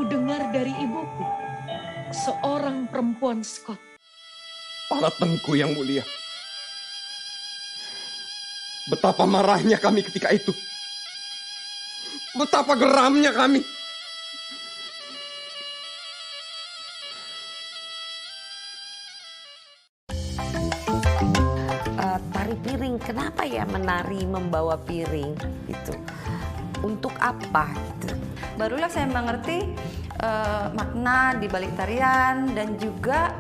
kudengar dari ibuku, seorang perempuan Scot. Para tengku yang mulia, betapa marahnya kami ketika itu. Betapa geramnya kami. Tari piring, kenapa ya menari membawa piring gitu? Untuk apa gitu? Barulah saya mengerti makna di balik tarian dan juga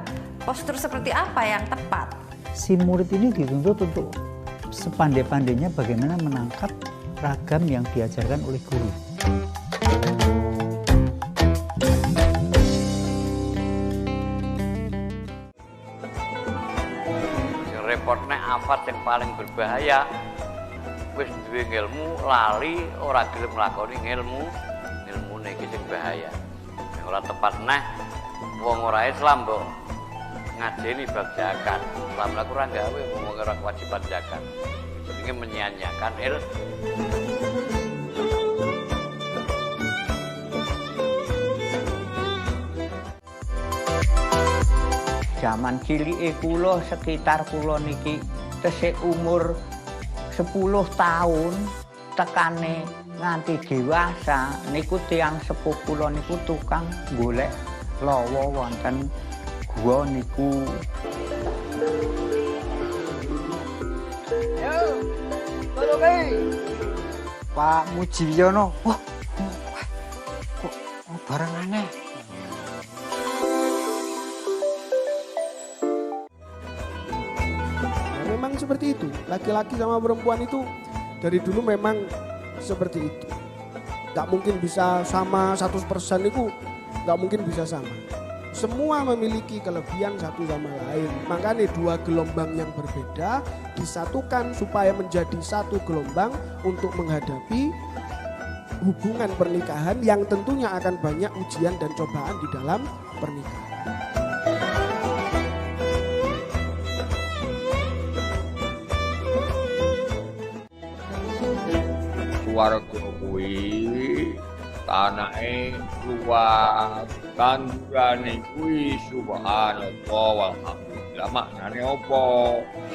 postur seperti apa yang tepat. Si murid ini dituntut untuk sepandai-pandainya bagaimana menangkap ragam yang diajarkan oleh guru. Repotnya afat yang paling berbahaya, wis duwe ilmu lali ora gelem nglakoni ilmune iki sing bahaya. Sing ora tepat neh wong ora Islam mbok ngajeni bab zakat. Islam lak ora gawe wong ora kewajiban zakat. Jenenge menyia-nyiakan ilmu. Zaman cilike kula sekitar kula niki tesih umur 10 tahun tekane nganti dewasa niku tiyang sepuh kula niku tukang golek lawa wonten gua niku. Yo, tolong Pak Mujiyono. Wah, kok barang aneh. Memang seperti itu, laki-laki sama perempuan itu dari dulu memang seperti itu. Gak mungkin bisa sama 100% itu, gak mungkin bisa sama. Semua memiliki kelebihan satu sama lain. Makanya dua gelombang yang berbeda disatukan supaya menjadi satu gelombang untuk menghadapi hubungan pernikahan yang tentunya akan banyak ujian dan cobaan di dalam pernikahan. Warga kuwi tanahe luas, tandurane kuwi subhanallah walhamdulillah. Maknane apa?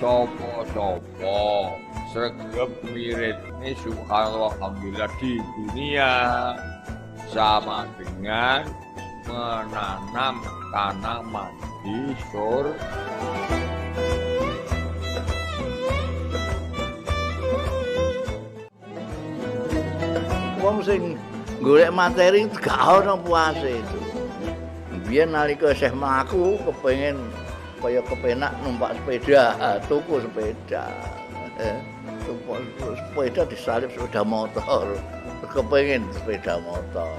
Sopo-sopo sregep miripne subhanallah alhamdulillah di dunia sama dengan menanam tanaman di surga. Wong sing golek materi gak ono puase itu. Biyen nalika isih mlaku kepengin kaya kepenak numpak sepeda, tuku sepeda. Tuku sepeda disalip sepeda motor. Kepengin sepeda motor.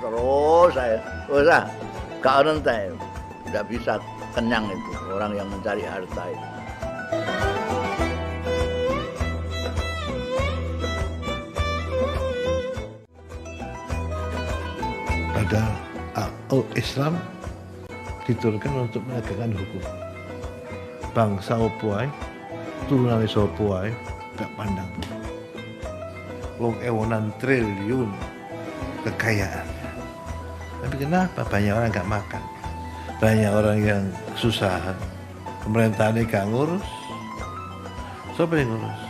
Terus saya, wah, gak ono entek. Tidak bisa kenyang itu orang yang mencari harta itu. Padahal Islam diturunkan untuk menegakkan hukum. Bangsa opo ae, turunan opo ae, gak pandang. Wong ewonan triliun kekayaan. Tapi kenapa banyak orang gak makan? Banyak orang yang kesusahan. Pemerintahannya gak ngurus. Siapa yang ngurus?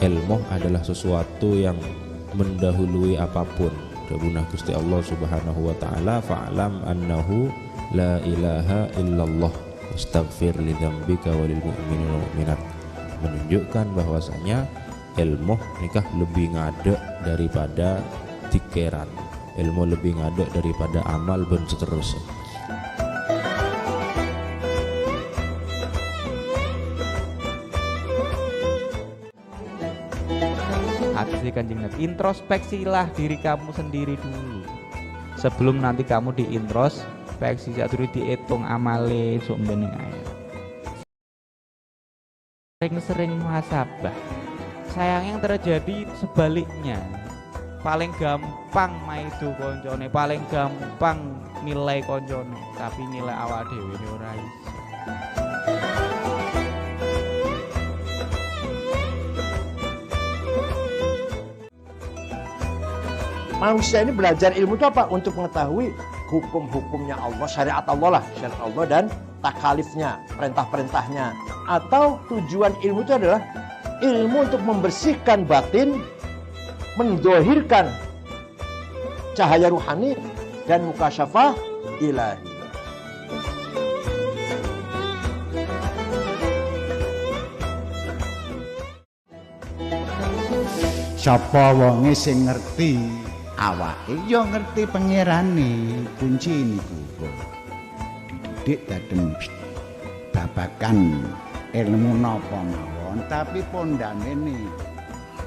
Ilmu adalah sesuatu yang mendahului apapun. Dabunah Gusti Allah Subhanahu wa taala, fa'lam annahu la ilaha illallah wastaghfir li dzambika walil mu'minina wal mu'minat. Menunjukkan bahwasanya ilmu nikah lebih ngadek daripada tikeran. Ilmu lebih ngadek daripada amal dan seterusnya. Kanjeng Nabi, introspeksilah diri kamu sendiri dulu sebelum nanti kamu diintrospeksi. Sadurunge diitung amale sok mbene ae. Sering-sering muhasabah. Sayang yang terjadi sebaliknya. Paling gampang maido koncone, paling gampang nilai koncone, tapi nilai awak dhewe ora iso. Manusia ini belajar ilmu itu apa? Untuk mengetahui hukum-hukumnya Allah, syariat Allah lah, syariat Allah dan takalifnya, perintah-perintahnya. Atau tujuan ilmu itu adalah ilmu untuk membersihkan batin, mendohirkan cahaya ruhani dan mukasyafah ilahi. Sapa wonge sing ngerti awake ya ngerti pangerane, kunci niku dididik daden babagan ilmu napa mawon, tapi pondane ni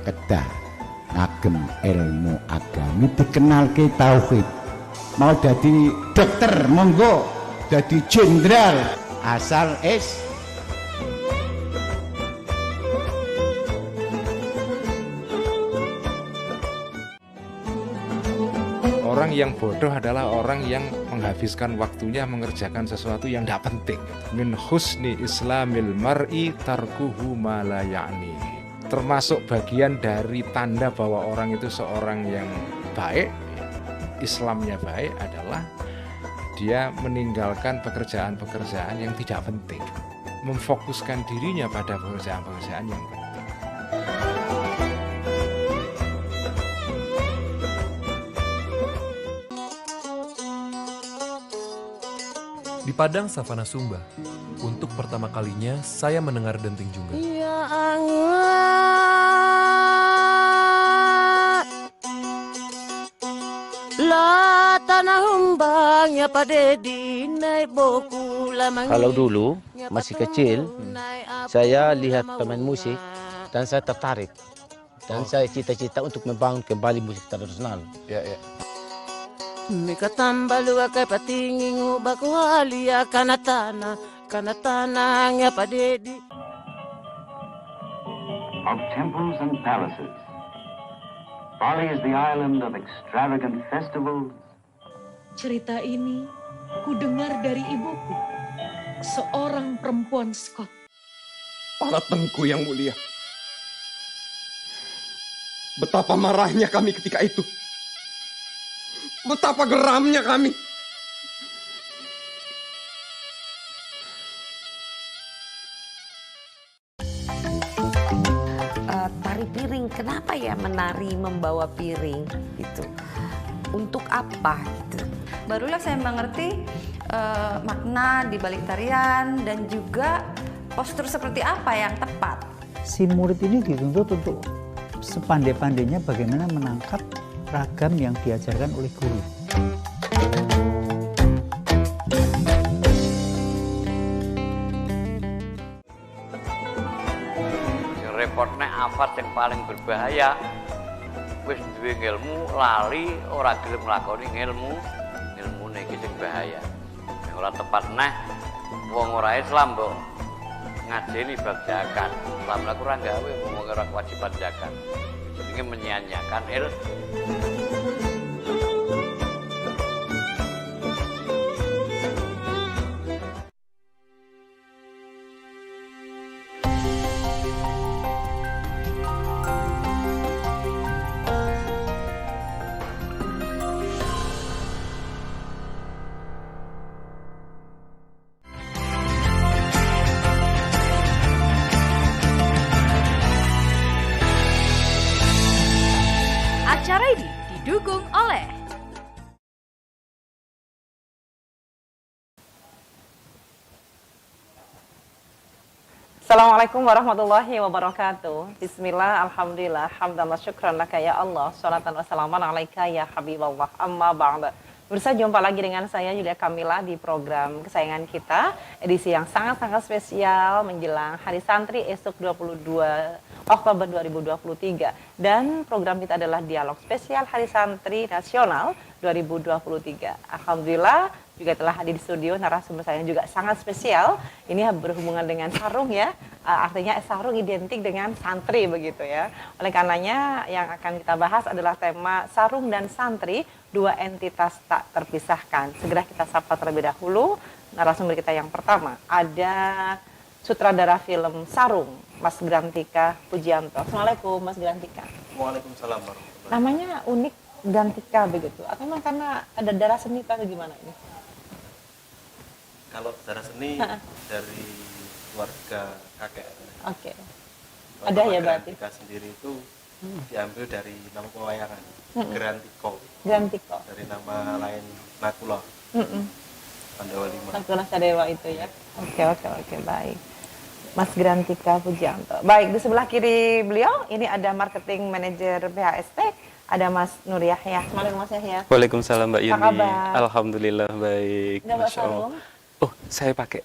kedah ngagem ilmu agami dikenalke tauhid. Mau dadi dokter monggo, dadi jenderal asal Orang yang bodoh adalah orang yang menghabiskan waktunya mengerjakan sesuatu yang tidak penting. Min husni islamil mar'i tarkuhu ma la ya'ni. Termasuk bagian dari tanda bahwa orang itu seorang yang baik, Islamnya baik adalah dia meninggalkan pekerjaan-pekerjaan yang tidak penting, memfokuskan dirinya pada pekerjaan-pekerjaan yang penting. Di padang savana Sumba, untuk pertama kalinya saya mendengar denting jungga. Ya Allah, la tanah humbangnya pada di naik boku lamang. Kalau dulu masih kecil, saya lihat pemain musik dan saya tertarik. Dan saya cita-cita untuk membangun kembali musik tradisional. Ya. Mika tambalu akai patingi ngubaku halia kanatana nya padedi. Of temples and palaces, Bali is the island of extravagant festivals. Cerita ini kudengar dari ibuku, seorang perempuan Scot. Para tengku yang mulia, betapa marahnya kami ketika itu. Betapa geramnya kami. Tari piring, kenapa ya menari membawa piring itu? Untuk apa? Gitu. Barulah saya mengerti makna di balik tarian dan juga postur seperti apa yang tepat. Si murid ini dituntut untuk sepandai-pandainya bagaimana menangkap ragam yang diajarkan oleh guru. Repotnya afat yang paling berbahaya, wis duwe ilmu lali ora gelem nglakoni ilmune iki sing bahaya. Nek ora tepat neh wong ora Islam mbok ngajeni bab zakat. Islam lak ora gawe wong ora kewajiban zakat. Jenenge menyia-nyiakan ilmu. Acara ini didukung oleh Assalamualaikum warahmatullahi wabarakatuh. Bismillah, alhamdulillah, hamdan wa syukran laka ya Allah, salatan wa salaman alaika ya habiballah, amma ba'da. Pemirsa, jumpa lagi dengan saya Yulia Kamila di program kesayangan kita, edisi yang sangat-sangat spesial menjelang Hari Santri esok 22 Oktober 2023. Dan program kita adalah dialog spesial Hari Santri Nasional 2023. Alhamdulillah juga telah hadir di studio narasumber saya yang juga sangat spesial. Ini berhubungan dengan sarung ya, artinya sarung identik dengan santri begitu ya. Oleh karenanya yang akan kita bahas adalah tema sarung dan santri, dua entitas tak terpisahkan. Segera kita sapa terlebih dahulu narasumber kita yang pertama. Ada sutradara film Sarung, Mas Grantika Pujianto. Assalamualaikum Mas Grantika. Waalaikumsalam warahmatullahi wabarakatuh. Namanya unik Grantika begitu? Atau memang karena ada darah seni atau gimana ini? Kalau darah seni dari keluarga kakek. Oke. Ada ya berarti? Grantika sendiri itu diambil dari nama pewayangan, Grantiko. Grantiko. Dari nama lain Nakula. Pandawa 5. Nakula Sadewa itu ya. Oke, baik. Mas Grantika Pujianto. Baik, di sebelah kiri beliau ini ada marketing manager BHST, ada Mas Nur Yahya. Assalamualaikum Mas Yahya. Waalaikumsalam Mbak Yuni. Apa kabar? Alhamdulillah baik. Nggak bawa Masya Allah. sarung? Oh, saya pakai.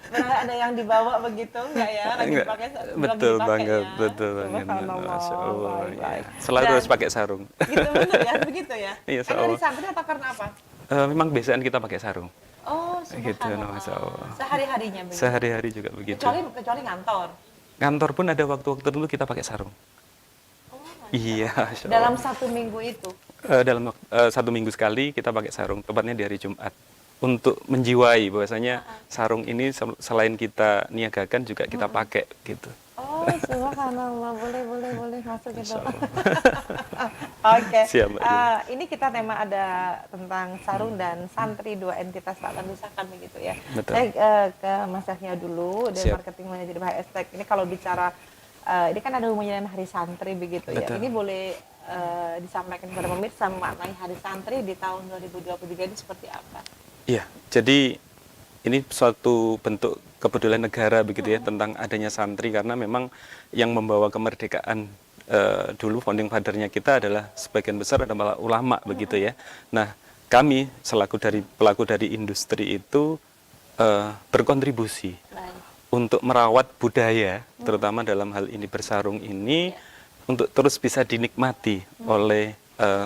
Benar ada yang dibawa begitu enggak ya? Lagi Enggak. pakai, Betul lagi banget, ya? betul banget. Subhanallah. Masya Allah. Baik, baik. Ya. Selalu Dan- harus pakai sarung. Gitu benar ya, begitu ya? Iya, Karena di Allah. santri atau karena apa? Memang biasaan kita pakai sarung. Oh, Gitu, subhanallah. Masya Allah. Sehari-harinya begitu. Sehari-hari juga begitu. Kecuali ngantor. Kantor pun ada waktu-waktu tertentu kita pakai sarung. Iya, Masya Allah. Dalam satu minggu itu. Dalam 1 minggu sekali kita pakai sarung, tepatnya di hari Jumat. Untuk menjiwai bahwasanya sarung ini selain kita niagakan juga kita pakai gitu. Oh, subhanallah. Boleh masuk gitu. Oke. Siap, Mbak Yuni. Ini kita tema ada tentang sarung dan santri, dua entitas tak terpisahkan begitu ya. Betul. Saya ke Mas Yahya dulu dari Siap. marketing manager BHSTEK. Ini kalau bicara ini kan ada hubungannya dengan Hari Santri begitu ya. Betul. Ini boleh disampaikan kepada pemirsa mengenai Hari Santri di tahun 2023 ini seperti apa? Iya, jadi ini suatu bentuk kepedulian negara begitu ya tentang adanya santri, karena memang yang membawa kemerdekaan dulu founding father-nya kita adalah sebagian besar adalah ulama begitu ya. Nah, kami selaku pelaku dari industri itu berkontribusi untuk merawat budaya, terutama dalam hal ini bersarung ini, untuk terus bisa dinikmati oleh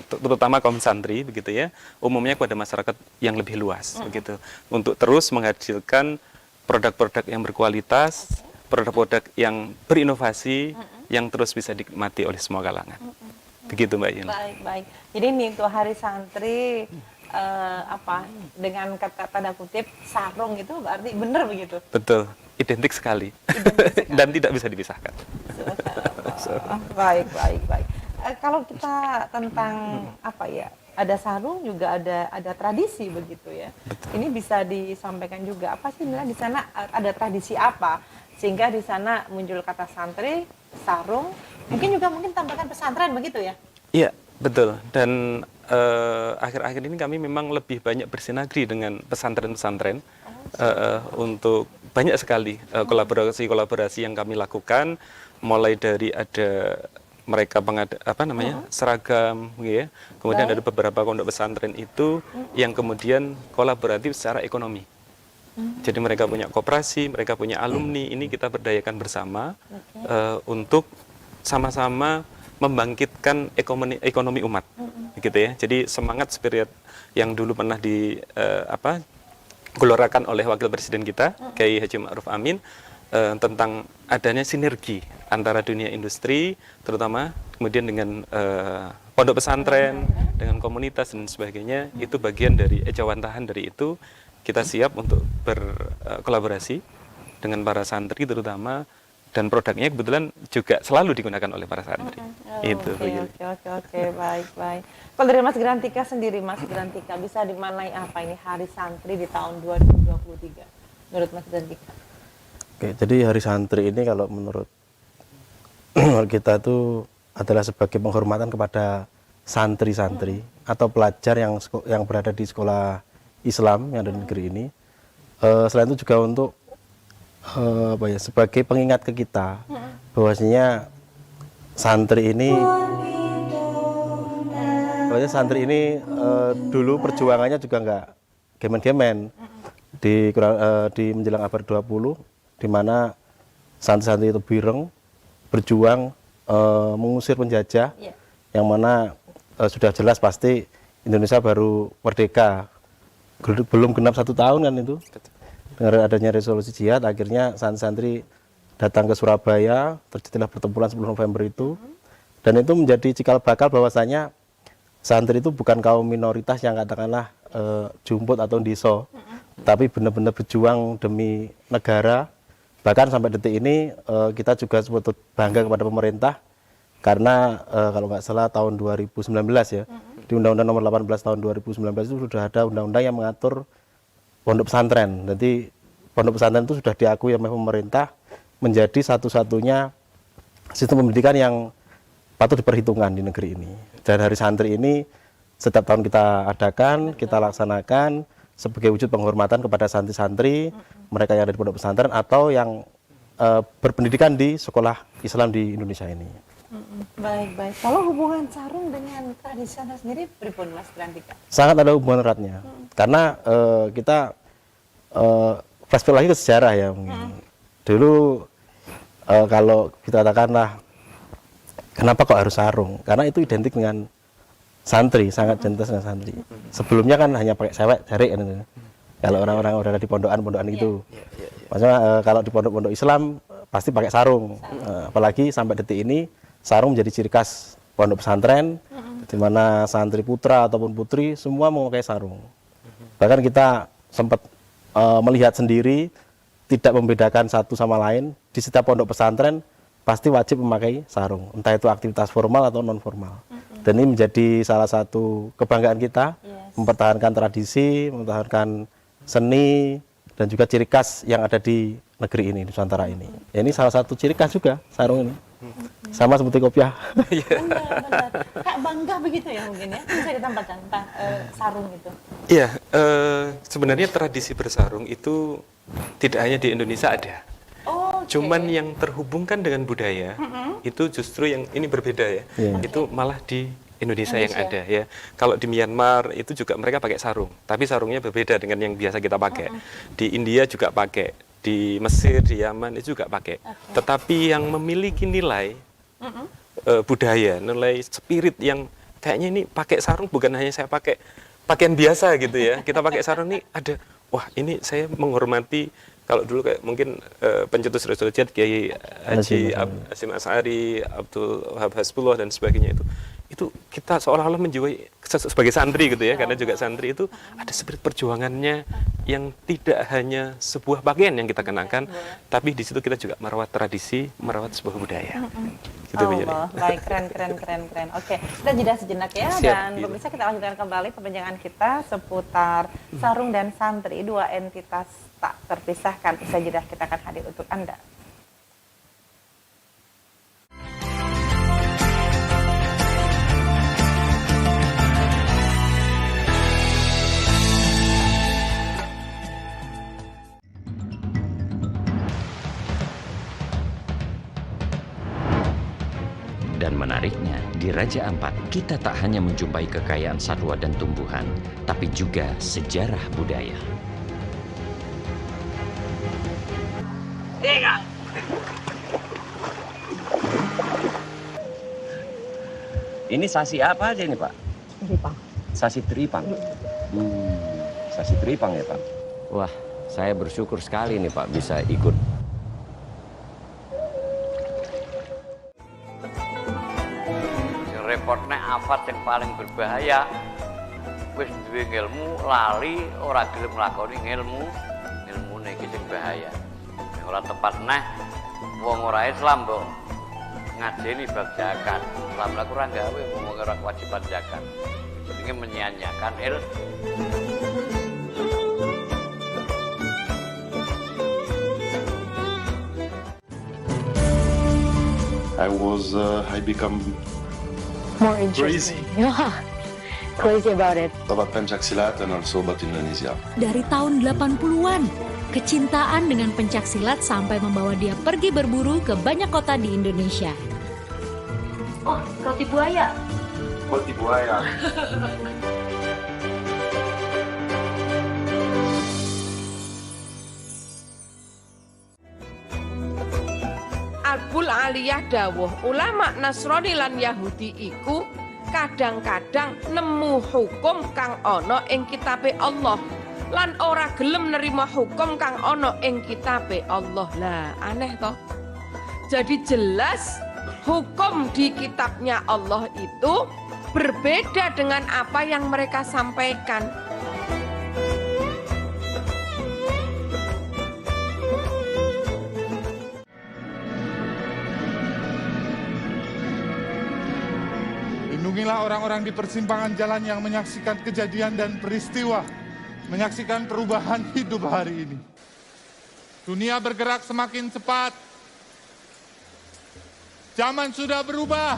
terutama kaum santri begitu ya, umumnya kepada masyarakat yang lebih luas begitu, untuk terus menghasilkan produk-produk yang berkualitas, produk-produk yang berinovasi, yang terus bisa dinikmati oleh semua kalangan. Begitu Mbak Yuni. Baik. Jadi ini untuk Hari Santri dengan kata tanda kutip sarung itu berarti benar begitu. Betul, identik sekali. Dan tidak bisa dipisahkan. Baik. Kalau kita tentang ada sarung juga ada tradisi begitu ya. Ini bisa disampaikan juga apa sih sebenarnya di sana ada tradisi apa sehingga di sana muncul kata santri, sarung, mungkin tambahkan pesantren begitu ya? Iya, betul. Dan akhir-akhir ini kami memang lebih banyak bersinergi dengan pesantren-pesantren untuk banyak sekali kolaborasi yang kami lakukan, mulai dari ada mereka seragam ya. Kemudian ada beberapa pondok pesantren itu yang kemudian kolaboratif secara ekonomi. Jadi mereka punya koperasi, mereka punya alumni, ini kita berdayakan bersama untuk sama-sama membangkitkan ekonomi umat. Gitu ya. Jadi semangat spirit yang dulu pernah digelorakan oleh wakil presiden kita, Kiai Haji Ma'ruf Amin, tentang adanya sinergi antara dunia industri terutama, kemudian dengan pondok pesantren, dengan komunitas dan sebagainya, itu bagian dari ejawantahan dari itu. Kita siap untuk berkolaborasi dengan para santri terutama, dan produknya kebetulan juga selalu digunakan oleh para santri. Oke, baik. Kalau dari Mas Grantika sendiri, Mas Grantika bisa dimaknai apa ini Hari Santri di tahun 2023 menurut Mas Grantika? Oke, jadi Hari Santri ini kalau menurut kita itu adalah sebagai penghormatan kepada santri-santri atau pelajar yang berada di sekolah Islam yang ada di negeri ini. Selain itu juga untuk sebagai pengingat ke kita bahwasanya santri ini dulu perjuangannya juga nggak gemen-gemen di menjelang abad 20, di mana santri-santri itu berjuang mengusir penjajah, yang mana sudah jelas pasti Indonesia baru merdeka, belum genap 1 tahun kan itu. Dengan adanya resolusi jihad, akhirnya santri-santri datang ke Surabaya, terjadilah pertempuran 10 November itu, dan itu menjadi cikal bakal bahwasanya santri itu bukan kaum minoritas yang katakanlah jumput atau ndiso, tapi benar-benar berjuang demi negara. Bahkan sampai detik ini kita juga sebetulnya bangga kepada pemerintah Karena kalau nggak salah tahun 2019 ya, di Undang-Undang Nomor 18 tahun 2019 itu sudah ada undang-undang yang mengatur pondok pesantren. Jadi pondok pesantren itu sudah diakui oleh pemerintah menjadi satu-satunya sistem pendidikan yang patut diperhitungkan di negeri ini. Dan Hari Santri ini setiap tahun kita adakan, kita laksanakan sebagai wujud penghormatan kepada santri-santri, mereka yang ada di pondok pesantren atau yang berpendidikan di sekolah Islam di Indonesia ini. Baik. Kalau hubungan sarung dengan tradisional sendiri pripun Mas Grandika? Sangat ada hubungan eratnya. Karena kita flashback lagi ke sejarah ya mungkin. Dulu kalau kita katakanlah kenapa kok harus sarung? Karena itu identik dengan santri, sangat identik dengan santri. Sebelumnya kan hanya pakai sewek, jarik kan. Kalau orang-orang udah di pondokan itu. Maksudnya kalau di pondok-pondok Islam pasti pakai sarung. Apalagi sampai detik ini sarung menjadi ciri khas pondok pesantren, di mana santri putra ataupun putri semua memakai sarung. Bahkan kita sempat melihat sendiri, tidak membedakan satu sama lain, di setiap pondok pesantren pasti wajib memakai sarung, entah itu aktivitas formal atau non formal. Dan ini menjadi salah satu kebanggaan kita, mempertahankan tradisi, mempertahankan seni, dan juga ciri khas yang ada di negeri ini, Nusantara ini. Ya, ini salah satu ciri khas juga sarung ini. Sama seperti kopiah. Benar. Kak bangga begitu ya mungkin ya, bisa ditambahkan sarung itu. Iya, sebenarnya tradisi bersarung itu tidak hanya di Indonesia ada. Cuman yang terhubungkan dengan budaya itu justru yang ini berbeda ya. Itu malah di Indonesia yang ada ya. Kalau di Myanmar itu juga mereka pakai sarung, tapi sarungnya berbeda dengan yang biasa kita pakai. Di India juga pakai, di Mesir, di Yaman itu juga pakai. Tetapi yang memiliki nilai budaya, nilai spirit yang kayaknya ini pakai sarung bukan hanya saya pakai pakaian biasa gitu ya. Kita pakai sarung ini ada, wah ini saya menghormati. Kalau dulu kayak mungkin pencetus Rasul Jihad Kiai Haji Hasyim Asy'ari, Abdul Wahab Hasbullah dan sebagainya itu kita seolah-olah menjiwai sebagai santri gitu ya, karena juga santri itu ada spirit perjuangannya yang tidak hanya sebuah pakaian yang kita kenakan, tapi di situ kita juga merawat tradisi, merawat sebuah budaya. Gitu Allah, baik, keren. Oke, kita jeda sejenak ya. Siap, dan gitu. pemirsa kita lanjutkan kembali perbincangan kita seputar sarung dan santri, dua entitas tak terpisahkan. Usai jeda kita akan hadir untuk Anda. Dan menariknya, di Raja Ampat kita tak hanya menjumpai kekayaan satwa dan tumbuhan, tapi juga sejarah budaya. Ini sasi apa aja ini Pak? Teripang. Sasi teripang. Sasi teripang ya Pak. Wah, saya bersyukur sekali nih Pak bisa ikut. Repotnya afat yang paling berbahaya wis duwe ilmu lali ora gelem nglakoni ilmune iki sing bahaya. Nek ora tepat neh wong ora Islam mbok ngajeni bab zakat. Islam lak ora gawe wong ora kewajiban zakat. Jenenge menyia-nyiakan ilmu. I become more interesting. Yeah, crazy about it. طبعا pencaksilat and also about Indonesia. Dari tahun 80-an, kecintaan dengan pencaksilat sampai membawa dia pergi berburu ke banyak kota di Indonesia. Oh, roti buaya. Roti buaya. Al-Bul Aliyah dawuh ulama Nasrani lan Yahudi iku kadang-kadang nemu hukum kang ana ing kitabe Allah lan ora gelem nerima hukum kang ana ing kitabe Allah. Lah aneh toh. Jadi jelas hukum di kitabnya Allah itu berbeda dengan apa yang mereka sampaikan. Lindungilah orang-orang di persimpangan jalan yang menyaksikan kejadian dan peristiwa, menyaksikan perubahan hidup hari ini. Dunia bergerak semakin cepat. Zaman sudah berubah.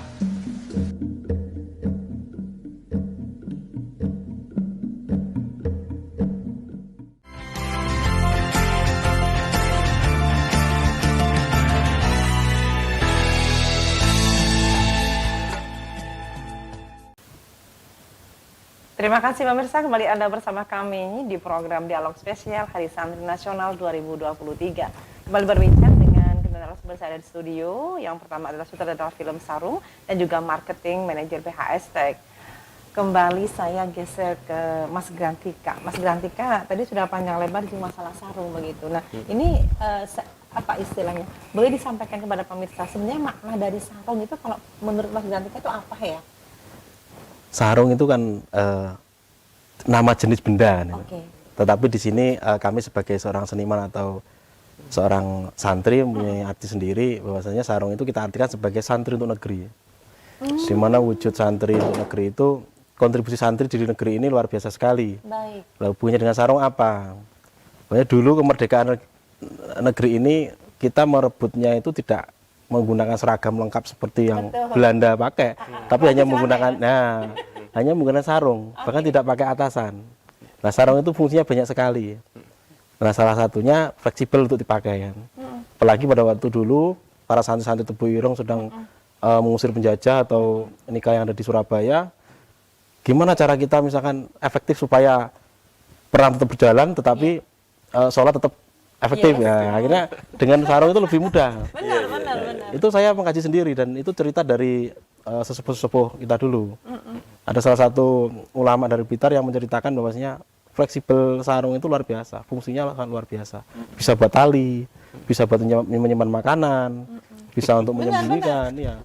Terima kasih pemirsa, kembali Anda bersama kami di program Dialog Spesial Hari Santri Nasional 2023. Kembali berbincang dengan narasumber saya di studio. Yang pertama adalah sutradara film Sarung dan juga marketing manajer PHS Tech. Kembali saya geser ke Mas Grantika. Mas Grantika tadi sudah panjang lebar di masalah sarung begitu. Nah, ini apa istilahnya? Boleh disampaikan kepada pemirsa sebenarnya makna dari sarung itu kalau menurut Mas Grantika itu apa ya? Sarung itu kan nama jenis benda, Okay. Tetapi di sini kami sebagai seorang seniman atau seorang santri mempunyai arti sendiri, bahwasanya sarung itu kita artikan sebagai santri untuk negeri. Di mana wujud santri untuk negeri itu, kontribusi santri di negeri ini luar biasa sekali. Baik. Lalu hubungannya dengan sarung apa? Pokoknya dulu kemerdekaan negeri ini kita merebutnya itu tidak menggunakan seragam lengkap seperti yang Belanda pakai, tapi hanya menggunakan hanya menggunakan sarung, bahkan tidak pakai atasan. Nah, sarung itu fungsinya banyak sekali. Nah, salah satunya fleksibel untuk dipakai kan. Apalagi pada waktu dulu para santri-santri Tebu Ireng sedang mengusir penjajah atau nikah yang ada di Surabaya. Gimana cara kita misalkan efektif supaya perang tetap berjalan tetapi sholat tetap efektif ya. Akhirnya dengan sarung itu lebih mudah. Benar. Itu saya mengkaji sendiri dan itu cerita dari sesepuh-sesepuh kita dulu. Ada salah satu ulama dari Blitar yang menceritakan bahwasanya fleksibel sarung itu luar biasa, fungsinya sangat luar biasa. Bisa buat tali, bisa buat menyimpan makanan, bisa untuk menyembunyikan, ya.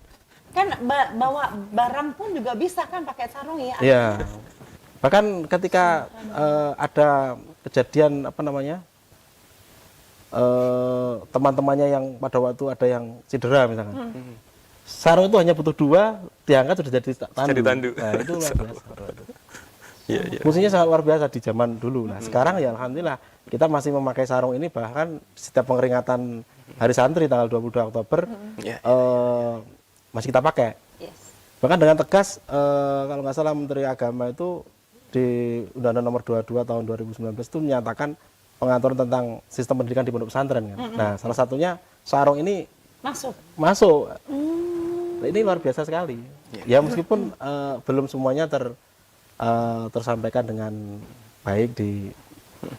Kan bawa barang pun juga bisa kan pakai sarung ya? Iya. Bahkan ketika ada kejadian teman-temannya yang pada waktu ada yang cedera misalkan, sarung itu hanya butuh 2, diangkat sudah jadi tandu. Nah, itu luar biasa. Fungsinya sangat luar biasa di zaman dulu. Nah, sekarang ya alhamdulillah kita masih memakai sarung ini, bahkan setiap pengeringatan Hari Santri tanggal 22 Oktober masih kita pakai. Bahkan dengan tegas, kalau nggak salah Menteri Agama itu di Undang-Undang Nomor 22 tahun 2019 itu menyatakan pengaturan tentang sistem pendidikan di pondok pesantren kan. Nah, salah satunya sarung ini masuk. Nah, ini luar biasa sekali. Ya meskipun belum semuanya tersampaikan dengan baik di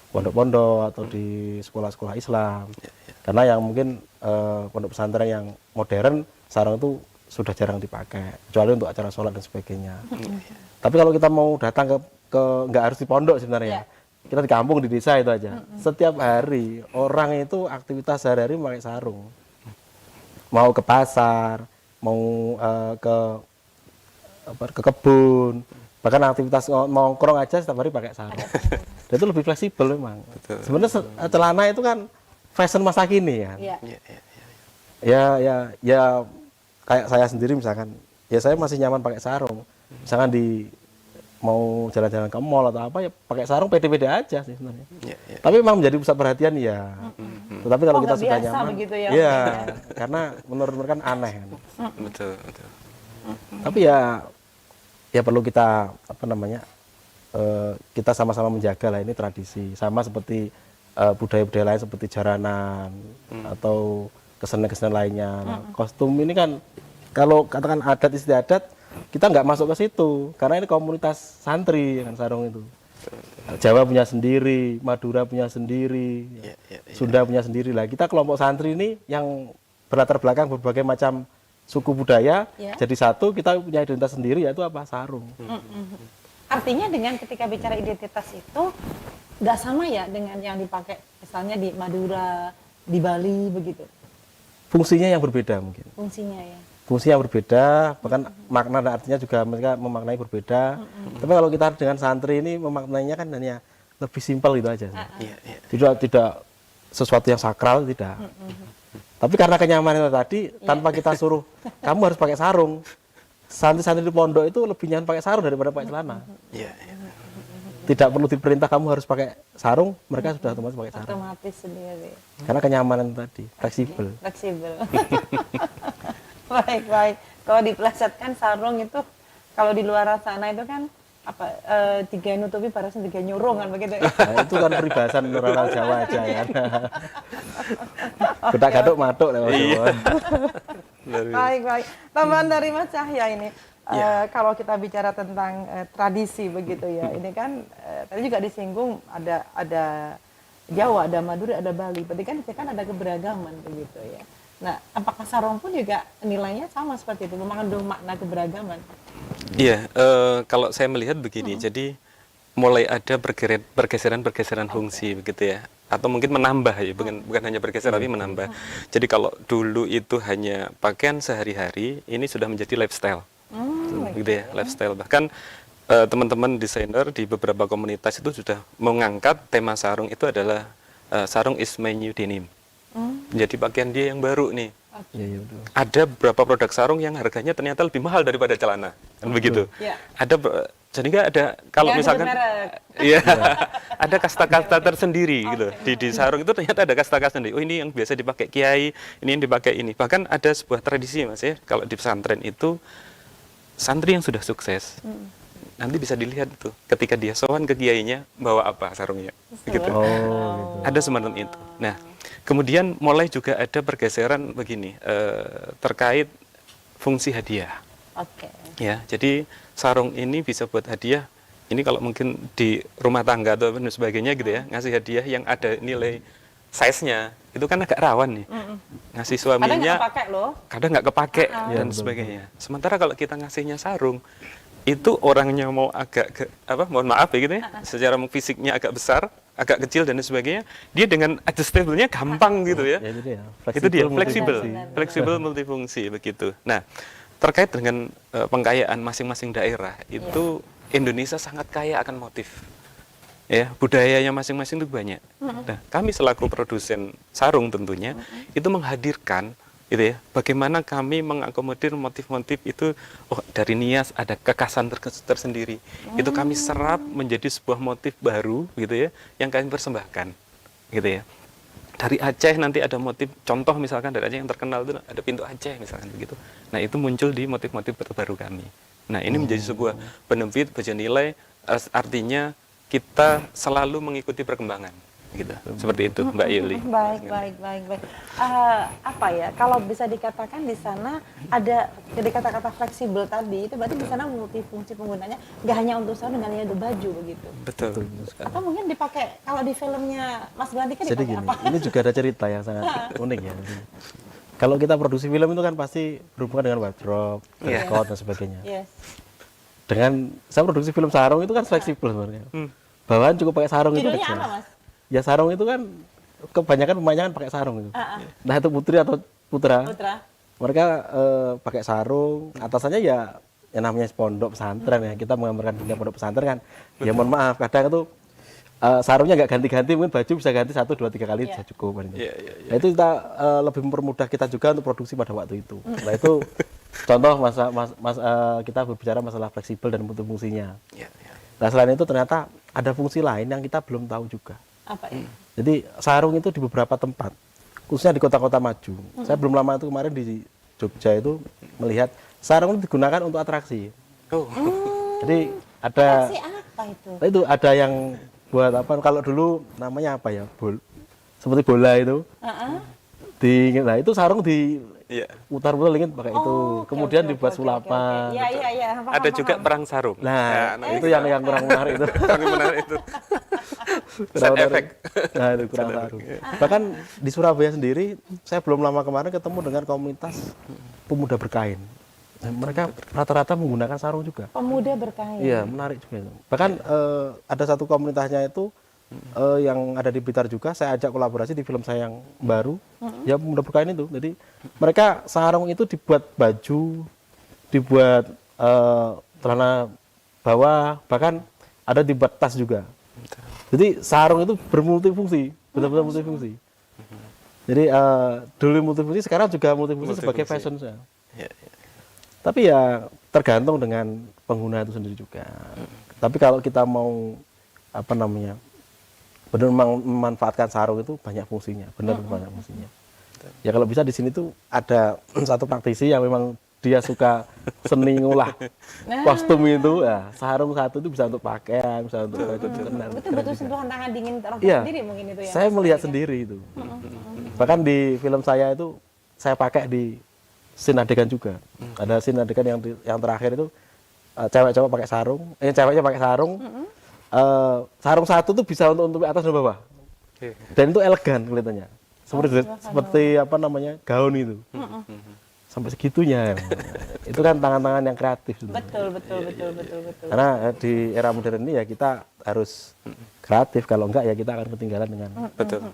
pondok-pondok atau di sekolah-sekolah Islam. Karena yang mungkin pondok pesantren yang modern, sarung itu sudah jarang dipakai, kecuali untuk acara sholat dan sebagainya. Tapi kalau kita mau datang ke nggak harus di pondok sebenarnya. Kita di kampung, di desa itu aja. Setiap hari orang itu aktivitas sehari-hari pakai sarung. Mau ke pasar, mau ke kebun, bahkan aktivitas nongkrong aja setiap hari pakai sarung. Dan itu lebih fleksibel memang. Sebenarnya celana itu kan fashion masa kini kan. Ya kayak saya sendiri misalkan, ya saya masih nyaman pakai sarung. Misalkan mau jalan-jalan ke mall atau apa ya pakai sarung pede-pede aja sih sebenarnya. Tapi memang menjadi pusat perhatian ya. Tetapi kalau kita sudah nyaman, ya karena menurut mereka kan aneh kan. Betul. Tapi ya perlu kita kita sama-sama menjaga lah, ini tradisi. Sama seperti budaya-budaya lain seperti jaranan atau kesenian-kesenian lainnya. Nah, kostum ini kan kalau katakan adat istiadat, kita nggak masuk ke situ karena ini komunitas santri kan sarung itu. Jawa punya sendiri, Madura punya sendiri, Sunda punya sendiri lah. Kita kelompok santri ini yang berlatar belakang berbagai macam suku budaya jadi satu, kita punya identitas sendiri, yaitu apa? Sarung. Artinya dengan ketika bicara identitas itu nggak sama ya dengan yang dipakai misalnya di Madura, di Bali begitu. Fungsinya yang berbeda mungkin. Fungsi yang berbeda, bahkan makna dan artinya juga mereka memaknai berbeda. Tapi kalau kita dengan santri ini memaknainya kan hanya lebih simpel gitu aja. Tidak sesuatu yang sakral, tidak. Tapi karena kenyamanan tadi, tanpa kita suruh, kamu harus pakai sarung. santri-santri di pondok itu lebih nyaman pakai sarung daripada pakai celana. Iya. Tidak perlu diperintah kamu harus pakai sarung, mereka sudah otomatis pakai sarung. Otomatis sendiri. Karena kenyamanan tadi, fleksibel. Fleksibel. Baik. Kalau dipelesetkan sarung itu, kalau di luar sana itu kan apa tiga nutupi barasan tiga nyurung kan begitu. Nah, itu kan peribahasan orang Jawa aja kan. Gedak gaduk matuk lewat Jawa. Baik. Tambahan dari Mas Cahya ini. Kalau kita bicara tentang tradisi begitu ya, ini kan tadi juga disinggung ada Jawa, ada Madura, ada Bali. Berarti kan ada keberagaman begitu ya. Nah, apakah sarung pun juga nilainya sama seperti itu, mengandung makna keberagaman? Iya, kalau saya melihat begini, jadi mulai ada pergeseran fungsi begitu ya, atau mungkin menambah ya, bukan hanya bergeser tapi menambah. Jadi kalau dulu itu hanya pakaian sehari-hari, ini sudah menjadi lifestyle, gitu ya, lifestyle. Bahkan teman-teman desainer di beberapa komunitas itu sudah mengangkat tema sarung itu adalah sarung is my new denim. Jadi pakaian dia yang baru nih. Ada beberapa produk sarung yang harganya ternyata lebih mahal daripada celana, kan begitu. Jadi nggak ada kalau misalkan, iya, ada kasta-kasta tersendiri gitu. Di sarung itu ternyata ada kasta-kasta sendiri. Oh, ini yang biasa dipakai kiai, ini yang dipakai ini. Bahkan ada sebuah tradisi Mas ya, kalau di pesantren itu santri yang sudah sukses. Nanti bisa dilihat tuh ketika dia sowan ke kiainya bawa apa sarungnya, gitu. Ada semacam itu. Nah, kemudian mulai juga ada pergeseran begini terkait fungsi hadiah. Ya, jadi sarung ini bisa buat hadiah. Ini kalau mungkin di rumah tangga atau sebagainya gitu ya, ngasih hadiah yang ada nilai size-nya itu kan agak rawan nih. Ngasih suaminya kadang nggak kepake dan sebagainya. Sementara kalau kita ngasihnya sarung, itu orangnya mau agak mohon maaf ya gitu ya, secara fisiknya agak besar, agak kecil dan sebagainya, dia dengan adjustable-nya gampang gitu ya. Itu dia fleksibel multifungsi begitu. Nah, terkait dengan pengkayaan masing-masing daerah itu Indonesia sangat kaya akan motif. Ya, budayanya masing-masing itu banyak. Nah, kami selaku produsen sarung tentunya itu menghadirkan gitu ya, bagaimana kami mengakomodir motif-motif itu. Dari Nias ada kekhasan tersendiri. Itu kami serap menjadi sebuah motif baru gitu ya, yang kami persembahkan gitu ya. Dari Aceh nanti ada motif, contoh misalkan dari Aceh yang terkenal itu ada pintu Aceh misalkan begitu. Nah, itu muncul di motif-motif terbaru kami. Nah, ini menjadi sebuah benefit, nilai, artinya kita selalu mengikuti perkembangan. Gitu. Seperti itu Mbak Yuli. Baik. Apa ya, kalau bisa dikatakan di sana ada jadi kata-kata fleksibel tadi itu berarti di sana multifungsi penggunanya, nggak hanya untuk sarung dengan untuk baju begitu. Betul. Atau mungkin dipakai kalau di filmnya Mas Gandika dipakai gini, apa? ini juga ada cerita yang sangat unik ya. Kalau kita produksi film itu kan pasti berhubungan dengan wardrobe, dress code dan sebagainya. Dengan saya produksi film sarung itu kan fleksibel sebenarnya. Bawaan cukup pakai sarung. Judulnya itu apa Mas? Ya sarung itu kan kebanyakan pemainnya kan pakai sarung itu. Nah, itu putri atau putra. Mereka pakai sarung, atasannya ya yang namanya pondok pesantren ya. Kita menggambarkan dunia pondok pesantren kan. Ya mohon maaf, kadang itu sarungnya nggak ganti-ganti, mungkin baju bisa ganti 1, 2, 3 kali sudah cukup. Nah, itu kita lebih mempermudah kita juga untuk produksi pada waktu itu. Nah, itu contoh kita berbicara masalah fleksibel dan multifungsinya. Nah, selain itu ternyata ada fungsi lain yang kita belum tahu juga. Apa ya? Jadi sarung itu di beberapa tempat, khususnya di kota-kota maju. Saya belum lama itu kemarin di Jogja itu melihat sarung itu digunakan untuk atraksi. Jadi ada atraksi apa itu? Itu ada yang buat apa? Kalau dulu namanya apa ya? Seperti bola itu. Nah, itu sarung di putar-putar ingin pakai itu. Kemudian dibuat sulapan. Ada juga perang sarung. Nah, itu yang kurang menarik itu. Set efek. Nah, itu kurang sarung. Bahkan di Surabaya sendiri, saya belum lama kemarin ketemu dengan komunitas pemuda berkain. Mereka rata-rata menggunakan sarung juga. Pemuda berkain. Iya, menarik juga. Bahkan ada satu komunitasnya itu yang ada di Blitar juga, saya ajak kolaborasi di film saya yang baru, ya pemuda berkain itu. Jadi mereka sarung itu dibuat baju, dibuat celana bawah, bahkan ada dibuat tas juga. Jadi sarung itu bermultifungsi, benar-benar multifungsi. Jadi dulu multifungsi, sekarang juga multifungsi sebagai fashion. Tapi ya tergantung dengan pengguna itu sendiri juga. Tapi kalau kita mau benar memanfaatkan sarung itu banyak fungsinya, benar banyak fungsinya. Ya kalau bisa di sini tuh ada satu praktisi yang memang dia suka seni ngulah kostum itu, ya sarung satu itu bisa untuk pakaian, bisa untuk betul-betul sentuhan tangan dingin orang sendiri mungkin itu ya. Saya melihat sendiri itu. Bahkan di film saya itu saya pakai di scene adegan juga. Ada scene adegan yang terakhir itu cewek-cewek pakai sarung, ceweknya pakai sarung. Sarung satu tuh bisa untuk atas dan bawah. Dan itu elegan kelihatannya. Seperti gaun itu. Sampai segitunya. Itu kan tangan-tangan yang kreatif. Betul. Karena di era modern ini ya kita harus kreatif, kalau enggak ya kita akan ketinggalan dengan. Betul.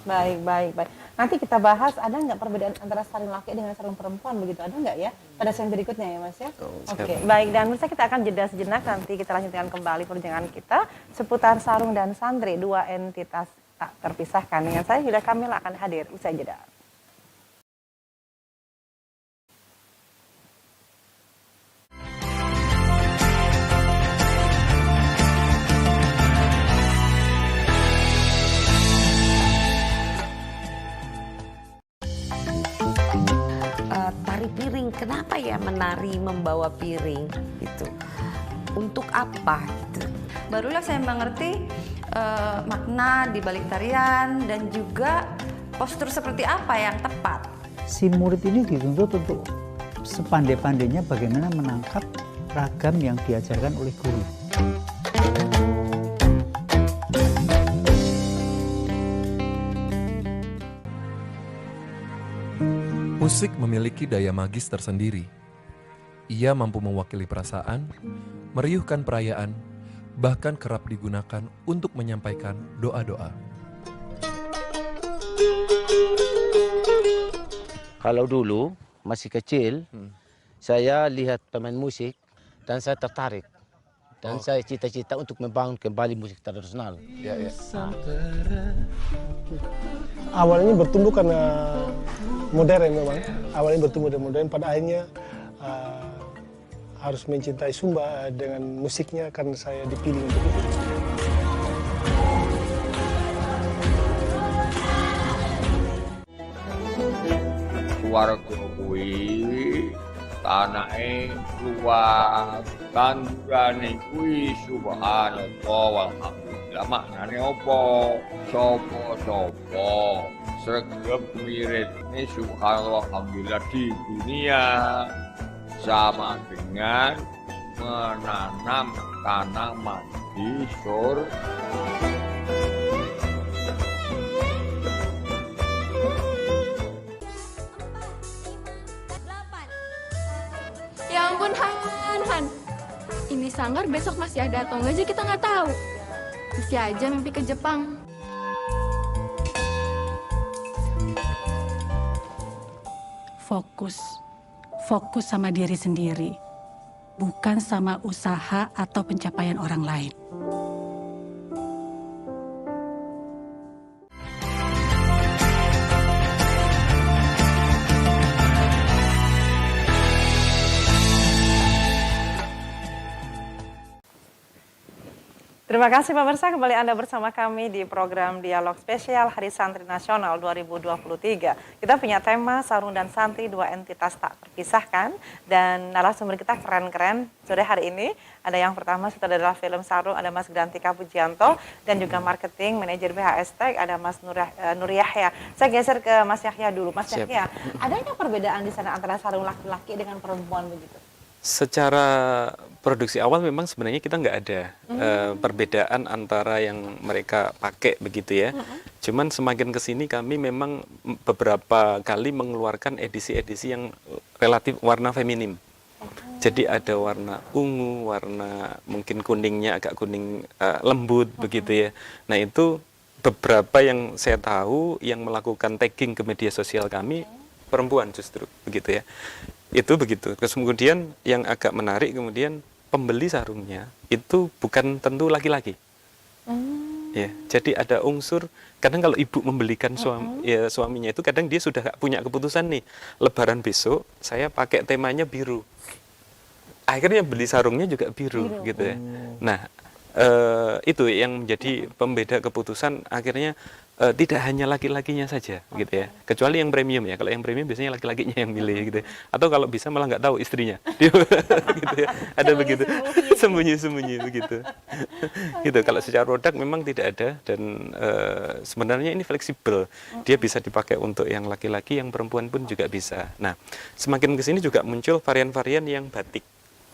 Baik. Nanti kita bahas ada nggak perbedaan antara sarung laki dengan sarung perempuan begitu, ada nggak ya pada scene berikutnya ya Mas ya. Oke. Baik, dan pemirsa kita akan jeda sejenak, nanti kita lanjutkan kembali perbincangan kita seputar sarung dan santri, dua entitas tak terpisahkan. Dengan saya Yulia Kamila akan hadir usai jeda. Tari piring, kenapa ya menari membawa piring itu? Untuk apa gitu? Barulah saya mengerti makna di balik tarian dan juga postur seperti apa yang tepat. Si murid ini dituntut untuk sepandai-pandainya bagaimana menangkap ragam yang diajarkan oleh guru. Musik memiliki daya magis tersendiri. Ia mampu mewakili perasaan, meriuhkan perayaan, bahkan kerap digunakan untuk menyampaikan doa-doa. Kalau dulu masih kecil, saya lihat pemain musik dan saya tertarik. Dan saya cita-cita untuk membangun kembali musik tradisional. Awalnya bertumbuh karena modern memang. Awalnya bertumbuh dan modern, pada akhirnya harus mencintai Sumba dengan musiknya karena saya dipilih untuk itu. Warga kuwi tanake luas, tandurane kuwi subhanallah walhamdulillah. Maknane apa? Sopo-sopo sregep wiridne subhanallah alhamdulillah di dunia sama dengan menanam tanaman di surga. Ya ampun Han. Ini sanggar besok masih ada atau enggak aja kita nggak tahu. Masih aja mimpi ke Jepang. Fokus sama diri sendiri, bukan sama usaha atau pencapaian orang lain. Terima kasih pemirsa, kembali Anda bersama kami di program Dialog Spesial Hari Santri Nasional 2023. Kita punya tema sarung dan santri, dua entitas tak terpisahkan, dan narasumber kita keren-keren sore hari ini. Ada yang pertama sutradara film Sarung, ada Mas Grantika Pujianto, dan juga marketing manajer BHS Tech ada Mas Nur Yahya. Saya geser ke Mas Yahya dulu. Mas Yahya, adanya perbedaan di sana antara sarung laki-laki dengan perempuan begitu? Secara produksi awal memang sebenarnya kita nggak ada perbedaan antara yang mereka pakai begitu ya. Cuman semakin kesini kami memang beberapa kali mengeluarkan edisi-edisi yang relatif warna feminim. Jadi ada warna ungu, warna mungkin kuningnya agak kuning lembut begitu ya. Nah itu beberapa yang saya tahu yang melakukan tagging ke media sosial kami perempuan justru begitu ya. Itu begitu. Terus kemudian yang agak menarik kemudian pembeli sarungnya itu bukan tentu laki-laki. Ya, jadi ada unsur kadang kalau ibu membelikan suaminya itu kadang dia sudah punya keputusan nih, Lebaran besok saya pakai temanya biru. akhirnya beli sarungnya juga biru gitu ya. Nah, itu yang menjadi pembeda keputusan akhirnya tidak hanya laki-lakinya saja gitu ya, kecuali yang premium ya. Kalau yang premium biasanya laki-lakinya yang milih gitu, atau kalau bisa malah nggak tahu istrinya gitu ya. Ada begitu sembunyi-sembunyi begitu gitu. Kalau secara produk memang tidak ada, dan sebenarnya ini fleksibel, dia bisa dipakai untuk yang laki-laki, yang perempuan pun juga bisa. Nah, semakin kesini juga muncul varian-varian yang batik,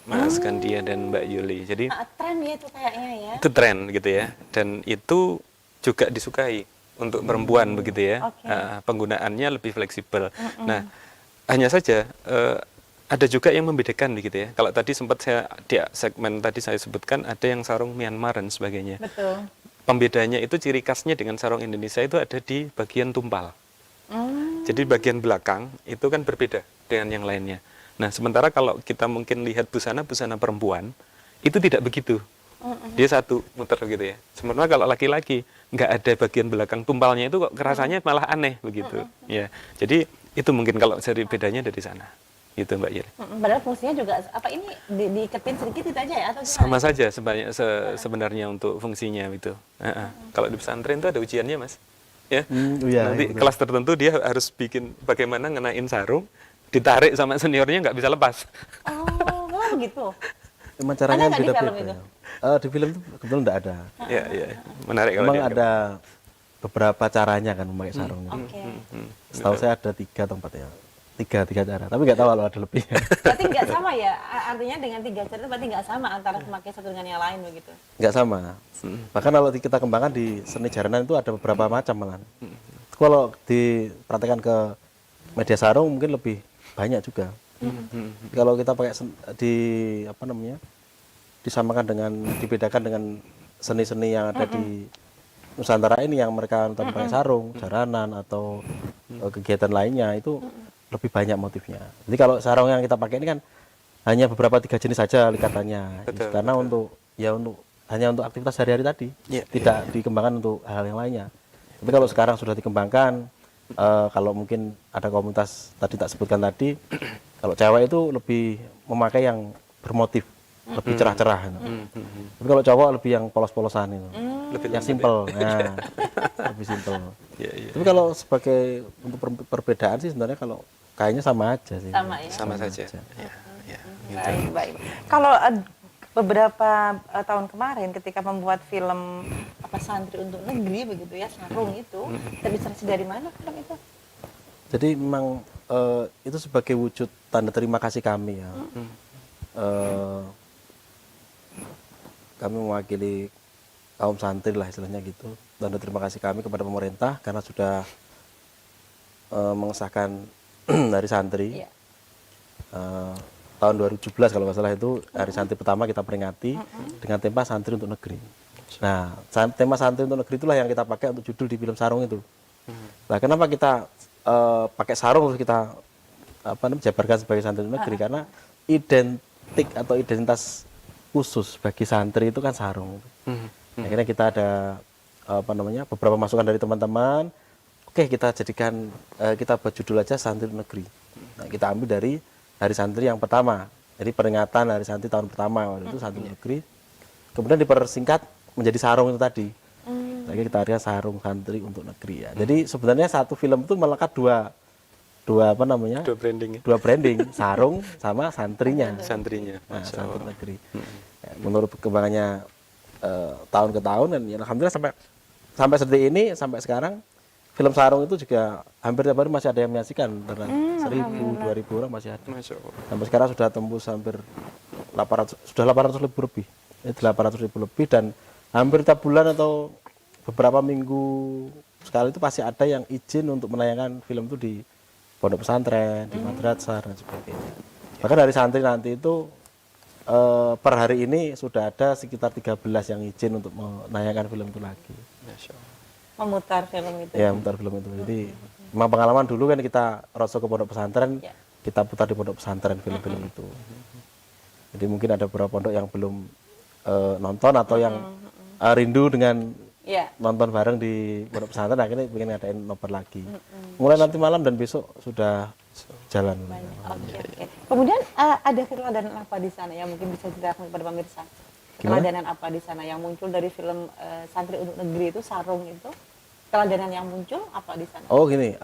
Mas Gandia dan Mbak Yuli. Jadi tren ya itu kayaknya ya. itu tren gitu ya, dan itu juga disukai untuk perempuan begitu ya. Penggunaannya lebih fleksibel. Nah, hanya saja ada juga yang membedakan begitu ya. Kalau tadi sempat saya di segmen tadi saya sebutkan ada yang sarung Myanmar dan sebagainya. Betul. Pembedanya itu ciri khasnya dengan sarung Indonesia itu ada di bagian tumpal. Jadi bagian belakang itu kan berbeda dengan yang lainnya. Nah, sementara kalau kita mungkin lihat busana-busana perempuan itu tidak begitu. Dia satu muter gitu ya. Sementara kalau laki-laki nggak ada bagian belakang tumpalnya, itu kok rasanya malah aneh begitu. Ya, jadi itu mungkin kalau dari bedanya dari sana. Gitu Mbak Yeli. Padahal fungsinya juga apa ini diiketin sedikit itu aja ya atau gimana? Sama saja sebenarnya untuk fungsinya itu. Kalau di pesantren itu ada ujiannya Mas. Ya. Nanti kelas tertentu dia harus bikin bagaimana ngenain sarung, ditarik sama seniornya nggak bisa lepas. Oh, memang begitu. Emang caranya beda-beda. Di film itu kebetulan enggak ada. Iya. Menarik kalau memang ada beberapa caranya kan memakai sarung. Setahu saya ada 3 atau 4 ya. Tiga cara, tapi nggak tahu kalau ada lebih. Berarti nggak sama ya, artinya dengan 3 cara itu berarti nggak sama antara memakai satu dengan yang lain begitu? Nggak sama. Bahkan kalau kita kembangkan di seni jaranan itu ada beberapa macam malah. Kalau diperhatikan ke media sarung mungkin lebih banyak juga. Kalau kita pakai disamakan dengan, dibedakan dengan seni-seni yang ada di Nusantara ini yang mereka pakai sarung, jaranan atau kegiatan lainnya itu lebih banyak motifnya. Jadi kalau sarung yang kita pakai ini kan hanya beberapa 3 jenis saja likatannya. Karena hanya untuk aktivitas sehari-hari tadi, tidak dikembangkan untuk hal yang lainnya. Tapi kalau sekarang sudah dikembangkan, kalau mungkin ada komunitas tadi tak sebutkan tadi, kalau cewek itu lebih memakai yang bermotif, lebih cerah-cerah. Tapi kalau cowok lebih yang polos-polosan itu, yang simple, lebih simple. Tapi kalau sebagai untuk perbedaan sih sebenarnya kalau kayaknya sama aja sih. Sama ya. Sama saja. Baik. Kalau beberapa tahun kemarin ketika membuat film Santri untuk Negeri begitu ya, sarung itu, terinspirasi dari mana film itu? Jadi memang itu sebagai wujud tanda terima kasih kami ya. Kami mewakili kaum santri lah istilahnya gitu. Tanda terima kasih kami kepada pemerintah karena sudah mengesahkan Hari Santri. Tahun 2017 kalau nggak salah itu Hari Santri pertama kita peringati dengan tema Santri untuk Negeri. Nah, tema Santri untuk Negeri itulah yang kita pakai untuk judul di film Sarung itu. Nah, kenapa kita pakai sarung terus kita jabarkan sebagai Santri untuk Negeri? Karena identik atau identitas khusus bagi santri itu kan sarung. Akhirnya kita ada beberapa masukan dari teman-teman. Oke, kita jadikan kita buat judul aja Santri untuk Negeri. Nah, kita ambil dari Hari Santri yang pertama. Jadi peringatan Hari Santri tahun pertama waktu itu Santri untuk Negeri. Kemudian dipersingkat menjadi sarung itu tadi. Lagi kita artikan sarung santri untuk negeri ya. Jadi sebenarnya satu film itu melekat dua branding, sarung sama santrinya. Nah, santri negeri. Ya, menurut perkembangannya tahun ke tahun dan ya, alhamdulillah sampai seperti ini, sampai sekarang film sarung itu juga hampir tiap hari masih ada yang menyaksikan, 1.000, 2.000 orang masih ada. Sampai sekarang sudah tembus hampir 800 ribu lebih. 800 ribu lebih dan hampir tiap bulan atau beberapa minggu sekali itu pasti ada yang izin untuk menayangkan film itu di pondok pesantren, di madrasah dan sebagainya. Bahkan dari santri nanti itu per hari ini sudah ada sekitar 13 yang izin untuk menayangkan film itu lagi. Memutar film itu. Ya, memutar film itu. Jadi memang pengalaman dulu kan kita rosok ke pondok pesantren, kita putar di pondok pesantren film-film itu. Jadi mungkin ada beberapa pondok yang belum nonton atau yang rindu dengan nonton bareng di pondok pesantren, akhirnya ingin ngadain nobar lagi. Mulai nanti malam dan besok sudah jalan. Oke. Kemudian ada keteladanan apa di sana yang mungkin bisa diceritakan kepada pemirsa? Keteladanan apa di sana yang muncul dari film Santri untuk Negeri itu, Sarung itu? Keteladanan yang muncul apa di sana? Oh gini,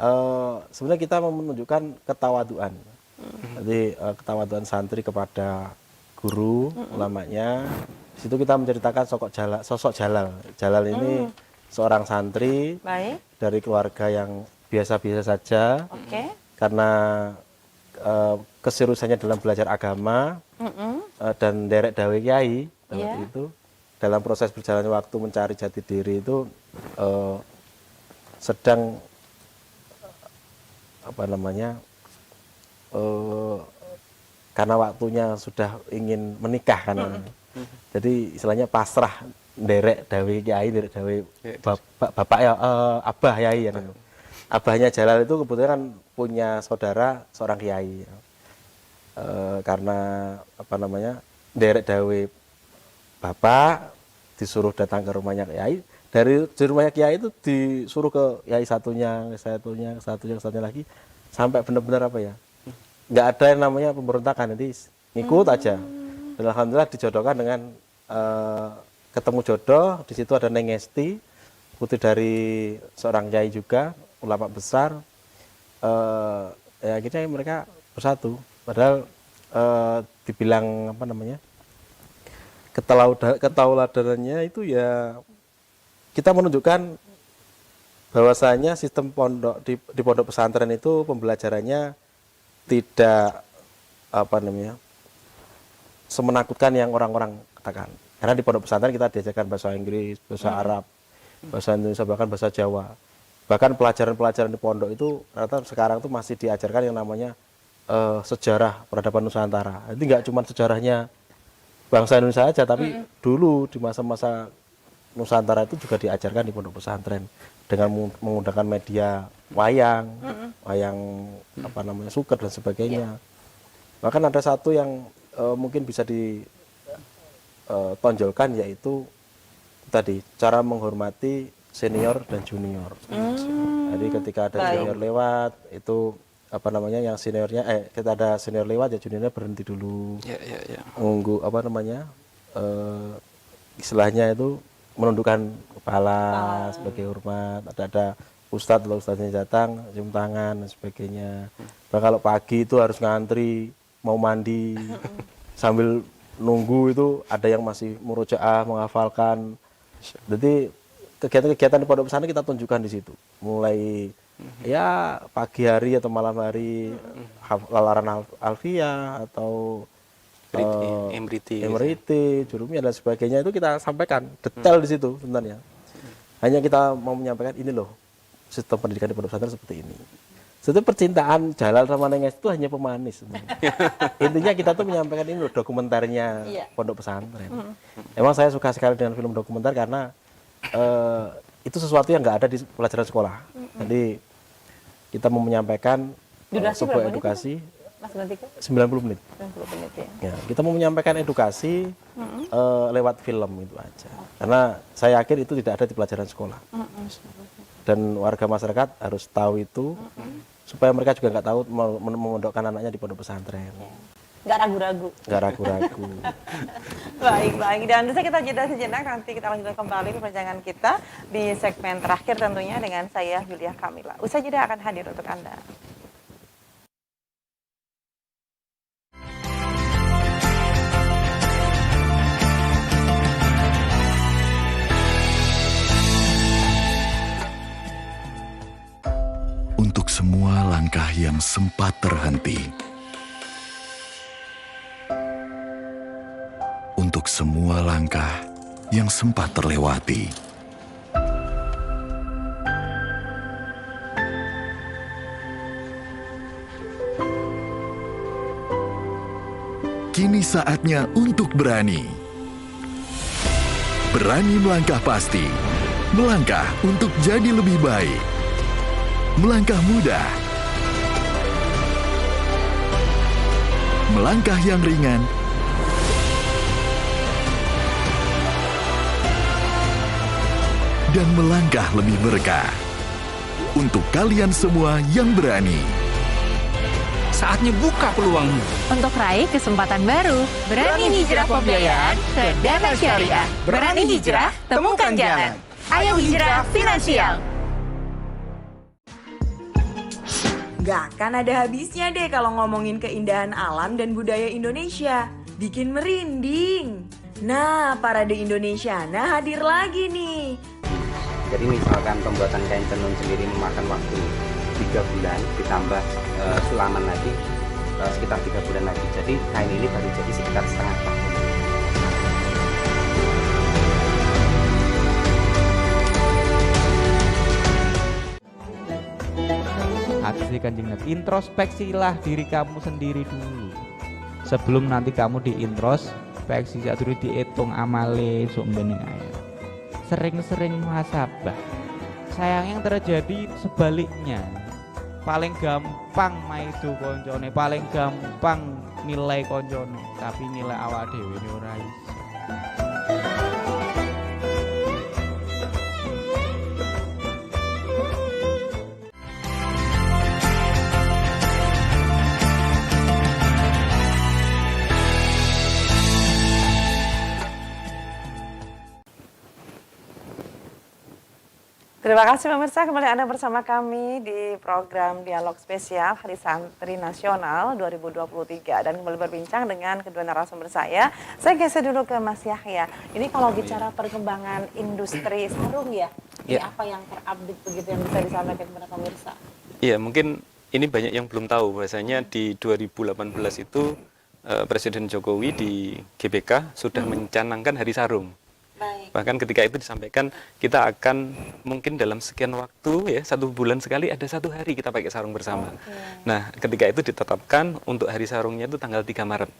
sebenarnya kita mau menunjukkan ketawaduan. Jadi ketawaduan santri kepada guru, ulamanya. Di situ kita menceritakan sosok Jalal. Jalal ini seorang santri dari keluarga yang biasa-biasa saja. Karena keseriusannya dalam belajar agama dan derek dawe kiai waktu itu, dalam proses berjalannya waktu mencari jati diri itu sedang karena waktunya sudah ingin menikah kan. Jadi istilahnya pasrah derek dawe kiai, derek dawe bapak ya, abah kiai ya. Abahnya Jalal itu kebetulan kan punya saudara seorang kiai. Karena derek dawe bapak disuruh datang ke rumahnya kiai. Dari rumahnya kiai itu disuruh ke kiai satunya lagi, sampai benar-benar nggak ada yang namanya pemberontakan, nanti ngikut aja. Dan alhamdulillah dijodohkan dengan ketemu jodoh. Di situ ada Neng Esti, putri dari seorang kiai juga, ulama besar. Ya akhirnya mereka bersatu. Padahal dibilang keteladanannya itu ya kita menunjukkan bahwasanya sistem pondok di pondok pesantren itu pembelajarannya tidak semenakutkan yang orang-orang katakan. Karena di pondok pesantren kita diajarkan bahasa Inggris, bahasa Arab, bahasa Indonesia, bahkan bahasa Jawa. Bahkan pelajaran-pelajaran di pondok itu ternyata sekarang itu masih diajarkan yang namanya sejarah peradaban Nusantara. Jadi nggak cuma sejarahnya bangsa Indonesia saja, tapi dulu di masa-masa Nusantara itu juga diajarkan di pondok pesantren dengan menggunakan media wayang, suker dan sebagainya. Bahkan ada satu yang mungkin bisa ditonjolkan, yaitu tadi cara menghormati senior dan junior. Jadi ketika ada senior lewat itu yang seniornya kita ada senior lewat ya juniornya berhenti dulu. Menunggu istilahnya itu menundukkan kepala sebagai hormat. Ada ustadz atau ustadznya datang cium tangan dan sebagainya. Nah, kalau pagi itu harus ngantri mau mandi sambil nunggu itu ada yang masih murojaah menghafalkan. Jadi kegiatan-kegiatan di pondok pesantren kita tunjukkan di situ. Mulai ya pagi hari atau malam hari lalaran alfiyah atau Emriti, Jurumiyah dan sebagainya itu kita sampaikan detail di situ sebenarnya. Hanya kita mau menyampaikan ini loh sistem pendidikan di pondok pesantren seperti ini. Sebetulnya percintaan Jalal sama Neng Esti itu hanya pemanis sebenarnya. Intinya kita tuh menyampaikan ini loh dokumenternya pondok pesantren. Emang saya suka sekali dengan film dokumenter karena itu sesuatu yang nggak ada di pelajaran sekolah. Jadi kita mau menyampaikan sebuah edukasi. Mas Gantika? 90 menit. 90 menit ya. Kita mau menyampaikan edukasi lewat film itu aja. Karena saya yakin itu tidak ada di pelajaran sekolah. Dan warga masyarakat harus tahu itu supaya mereka juga nggak tahu memondokkan anaknya di pondok pesantren. Nggak ragu-ragu. Nggak ragu-ragu. Baik. Dan bisa kita jeda sejenak, nanti kita lanjutkan kembali perbincangan kita di segmen terakhir tentunya dengan saya Yulia Kamila. Usai jeda akan hadir untuk Anda. Untuk semua langkah yang sempat terhenti, untuk semua langkah yang sempat terlewati, kini saatnya untuk berani. Berani melangkah pasti, melangkah untuk jadi lebih baik. Melangkah mudah, melangkah yang ringan, dan melangkah lebih berkah. Untuk kalian semua yang berani, saatnya buka peluangmu. Untuk raih kesempatan baru, berani hijrah pembiayaan ke Dana Syariah. Berani hijrah, temukan jalan. Ayo hijrah finansial. Gak akan ada habisnya deh kalau ngomongin keindahan alam dan budaya Indonesia. Bikin merinding. Nah, Parade Indonesia hadir lagi nih. Jadi misalkan pembuatan kain tenun sendiri memakan waktu 3 bulan, ditambah sulaman lagi sekitar 3 bulan lagi. Jadi kain ini baru jadi sekitar setengah tahun. Hadis Kanjeng Nabi, introspeksilah diri kamu sendiri dulu sebelum nanti kamu diintrospeksi, sadurunge dihitung amale sok mbening ae. Sering-sering muhasabah. Sayang yang terjadi sebaliknya. Paling gampang maido koncone, paling gampang nilai koncone, tapi nilai awak dhewe ora iso. Terima kasih pemirsa, kembali Anda bersama kami di program Dialog Spesial Hari Santri Nasional 2023 dan kembali berbincang dengan kedua narasumber saya. Saya geser dulu ke Mas Yahya. Ini kalau bicara perkembangan industri sarung ya, ini apa yang terupdate begitu yang bisa disampaikan kepada pemirsa? Iya, mungkin ini banyak yang belum tahu bahwasanya di 2018 itu Presiden Jokowi di GBK sudah mencanangkan Hari Sarung. Baik. Bahkan ketika itu disampaikan kita akan mungkin dalam sekian waktu ya 1 bulan sekali ada 1 hari kita pakai sarung bersama. Nah ketika itu ditetapkan untuk Hari Sarungnya itu tanggal 3 Maret.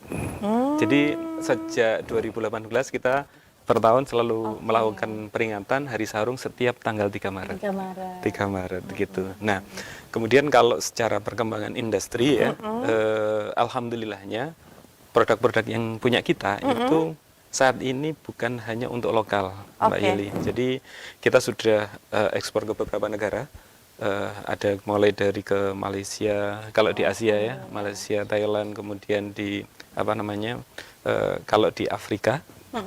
Jadi sejak 2018 kita per tahun selalu melakukan peringatan Hari Sarung setiap tanggal 3 Maret. 3 Maret gitu. Nah kemudian kalau secara perkembangan industri ya alhamdulillahnya produk-produk yang punya kita itu saat ini bukan hanya untuk lokal, Mbak Yeli. Jadi kita sudah ekspor ke beberapa negara. Ada mulai dari ke Malaysia, kalau di Asia ya, Malaysia, Thailand, kemudian di kalau di Afrika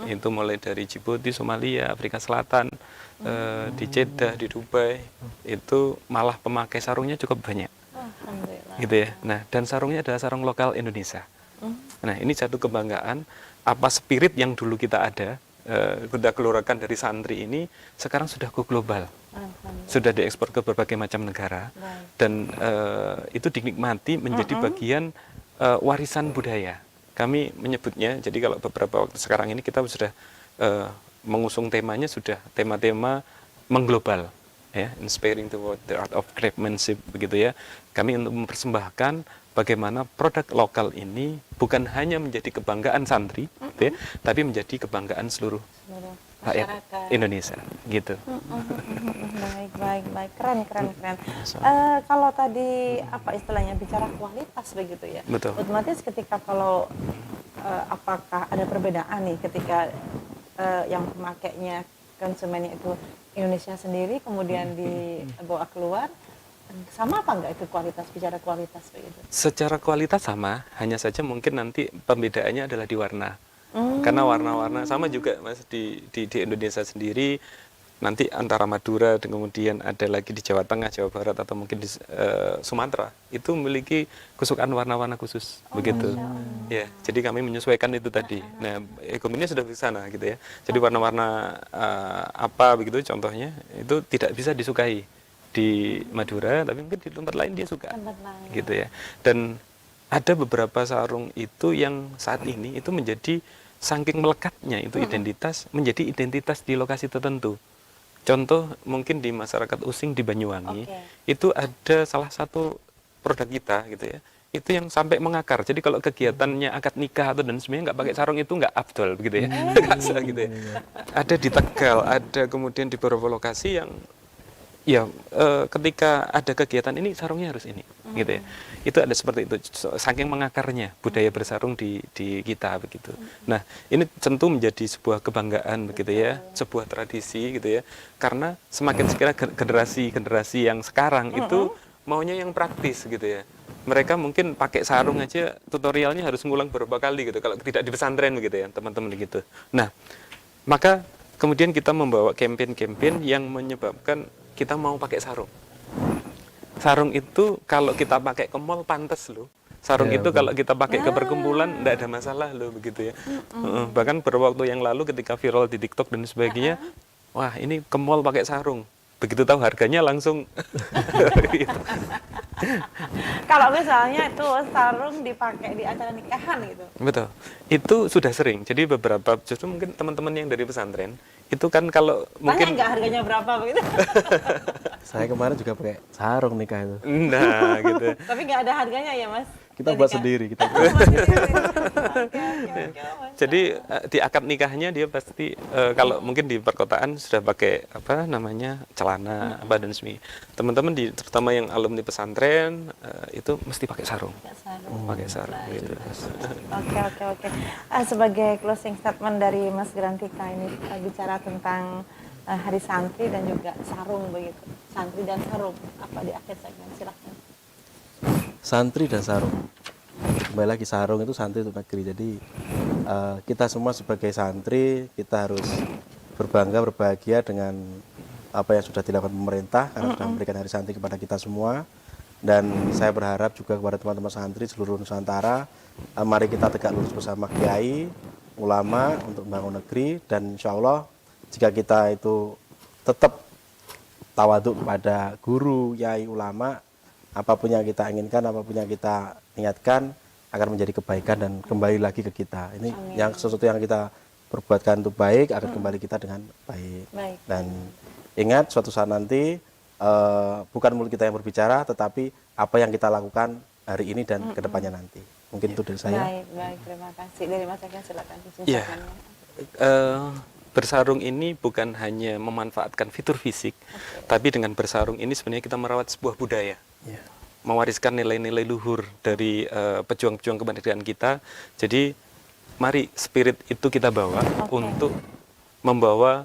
itu mulai dari Djibouti, Somalia, Afrika Selatan, di Jeddah, di Dubai, itu malah pemakai sarungnya cukup banyak. Gitu ya. Nah, dan sarungnya adalah sarung lokal Indonesia. Nah, ini satu kebanggaan. Apa spirit yang dulu kita ada, kita keluarkan dari santri ini, sekarang sudah go global. Sudah diekspor ke berbagai macam negara. Dan itu dinikmati menjadi bagian warisan budaya. Kami menyebutnya, jadi kalau beberapa waktu sekarang ini kita sudah mengusung temanya, sudah tema-tema mengglobal. Ya, inspiring toward the art of craftsmanship, begitu ya. Kami untuk mempersembahkan bagaimana produk lokal ini bukan hanya menjadi kebanggaan santri, gitu ya, tapi menjadi kebanggaan seluruh rakyat Indonesia, gitu. Baik, keren. Kalau tadi apa istilahnya bicara kualitas begitu ya. Betul. Otomatis ketika kalau apakah ada perbedaan nih ketika yang pemakainya konsumennya itu Indonesia sendiri kemudian dibawa keluar, sama apa enggak itu kualitas, bicara kualitas begitu? Secara kualitas sama, hanya saja mungkin nanti pembedaannya adalah di warna. Karena warna-warna sama juga Mas di Indonesia sendiri, nanti antara Madura dan kemudian ada lagi di Jawa Tengah, Jawa Barat atau mungkin di Sumatera itu memiliki kesukaan warna-warna khusus begitu. Ya, jadi kami menyesuaikan itu tadi. Nah, ekonominya sudah di sana gitu ya. Jadi warna-warna apa begitu contohnya itu tidak bisa disukai di Madura, tapi mungkin di tempat lain dia suka, gitu ya. Dan ada beberapa sarung itu yang saat ini itu menjadi saking melekatnya itu identitas, menjadi identitas di lokasi tertentu. Contoh mungkin di masyarakat Using di Banyuwangi itu ada salah satu produk kita, gitu ya. Itu yang sampai mengakar. Jadi kalau kegiatannya akad nikah atau dan sebenarnya nggak pakai sarung itu nggak afdol, begitu ya. Gitu ya. Ada di Tegal, ada kemudian di beberapa lokasi yang ya ketika ada kegiatan ini sarungnya harus ini, gitu ya. Itu ada seperti itu, saking mengakarnya budaya bersarung di kita begitu. Nah ini tentu menjadi sebuah kebanggaan begitu ya, sebuah tradisi gitu ya. Karena semakin sekira generasi yang sekarang itu maunya yang praktis gitu ya. mereka mungkin pakai sarung aja tutorialnya harus ngulang beberapa kali gitu kalau tidak di pesantren begitu ya teman-teman gitu. Nah, maka kemudian kita membawa campaign-campaign yang menyebabkan kita mau pakai sarung. Sarung itu kalau kita pakai ke mall pantas loh. Sarung itu kalau kita pakai ke perkumpulan enggak ada masalah loh begitu ya. Bahkan beberapa waktu yang lalu ketika viral di TikTok dan sebagainya, wah ini ke mall pakai sarung. Begitu tahu harganya langsung. Kalau misalnya itu sarung dipakai di acara nikahan gitu. Betul. Itu sudah sering. Jadi beberapa justru mungkin teman-teman yang dari pesantren itu kan kalau mungkin nggak harganya berapa begitu. Saya kemarin juga pakai sarung nikah itu. Nah, gitu. Tapi nggak ada harganya ya, Mas? Kita buat sendiri, kita buat. Jadi di akad nikahnya dia pasti kalau mungkin di perkotaan sudah pakai apa namanya celana apa dan semi. Teman-teman terutama yang alumni pesantren itu mesti pakai sarung. Pakai sarung gitu. Oke. Sebagai closing statement dari Mas Grantika ini bicara tentang Hari Santri dan juga sarung begitu. Santri dan sarung apa di akhir segmen, silakan. Santri dan sarung. Kembali lagi sarung itu santri untuk negeri. Jadi kita semua sebagai santri kita harus berbangga, berbahagia dengan apa yang sudah dilakukan pemerintah karena sudah memberikan Hari Santri kepada kita semua. Dan saya berharap juga kepada teman-teman santri seluruh Nusantara, mari kita tegak lurus bersama kiai, ulama untuk membangun negeri. Dan insya Allah jika kita itu tetap tawaduk kepada guru, kiai, ulama, apapun yang kita inginkan, apapun yang kita niatkan akan menjadi kebaikan dan kembali lagi ke kita. Ini yang sesuatu yang kita perbuatkan itu baik akan kembali kita dengan baik. Dan ingat suatu saat nanti bukan mulut kita yang berbicara, tetapi apa yang kita lakukan hari ini dan kedepannya nanti. Mungkin itu dari saya. Baik, terima kasih. Dari Mas Eka silakan. Ya, bersarung ini bukan hanya memanfaatkan fitur fisik, tapi dengan bersarung ini sebenarnya kita merawat sebuah budaya. Mewariskan nilai-nilai luhur dari pejuang-pejuang kemerdekaan kita. Jadi mari spirit itu kita bawa untuk membawa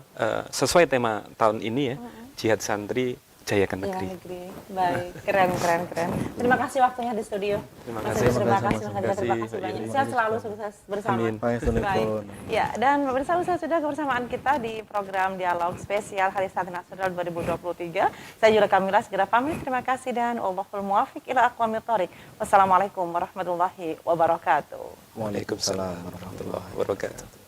sesuai tema tahun ini ya, Jihad Santri Jayakan Negeri. Baik, keren. Terima kasih waktunya di studio. Terima kasih banyak. Sehat selalu, sukses bersama. Amin. Baik. Ya, dan pemirsa sudah kebersamaan kita di program Dialog Spesial Hari Santri Nasional 2023. Saya Yura Kamila segera pamit. Terima kasih dan Allahul muwaffiq ila aqwamit thoriq. Wassalamualaikum warahmatullahi wabarakatuh. Waalaikumsalam warahmatullahi wabarakatuh.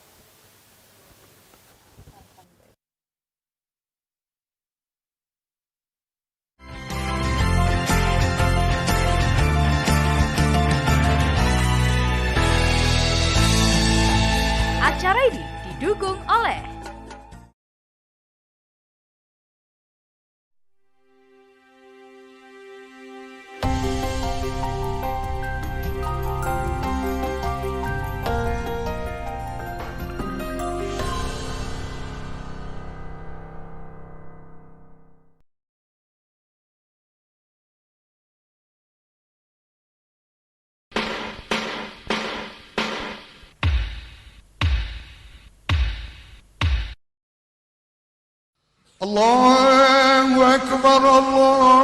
Acara ini didukung oleh Allahu Akbar, Allah